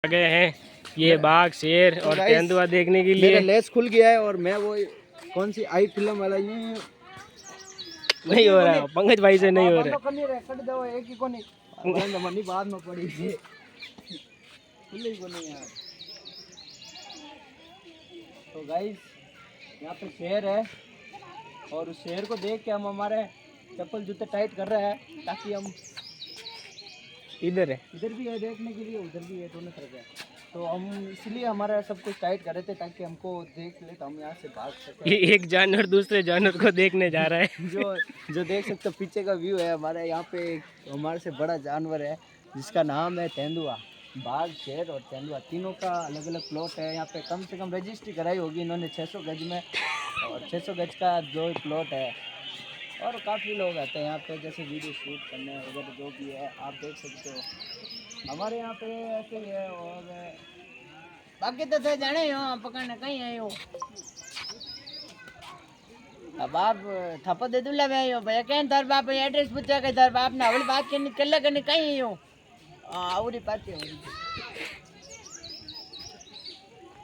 गए हैं ये बाघ शेर और तेंदुआ देखने के लिए। मेरा लेस खुल गया है और मैं वो कौन सी आई फिल्म वाला ये नहीं हो रहा, पंकज भाई से नहीं हो रहा। एक ही कोनी मनी बाद में पड़ी थी खुली को नहीं यार। तो गाइस यहाँ पे शेर है और उस शेर को देख के हम हमारे चप्पल जूते टाइट कर रहे हैं ताकि हम इधर है, इधर भी है देखने के लिए, उधर भी है, दोनों तरफ है। तो हम इसलिए हमारा सब कुछ टाइट कर रहे थे ताकि हमको देख ले तो हम यहाँ से भाग सकें। ये एक जानवर दूसरे जानवर को देखने जा रहा है। जो देख सकते हो पीछे का व्यू है हमारे यहाँ पे हमारे से बड़ा जानवर है जिसका नाम है तेंदुआ। बाघ शेर और तेंदुआ तीनों का अलग अलग प्लॉट है यहाँ पे। कम से कम रजिस्ट्री कराई होगी इन्होंने 600 गज में और 600 गज का जो प्लॉट है और काफ़ी लोग आते हैं यहाँ पे जैसे वीडियो शूट करने वगैरह जो भी है आप देख सकते हो हमारे यहाँ पे ऐसे ही है। और बाकी तो थे जाने हो पकड़ने कहीं आए हो अब आप थप्पा दे दूल्हा में आयो भैया कहीं तार बाप एड्रेस पूछा के तार बाप ने हवली बात करनी कर ले करनी कहीं हो आवरी पाती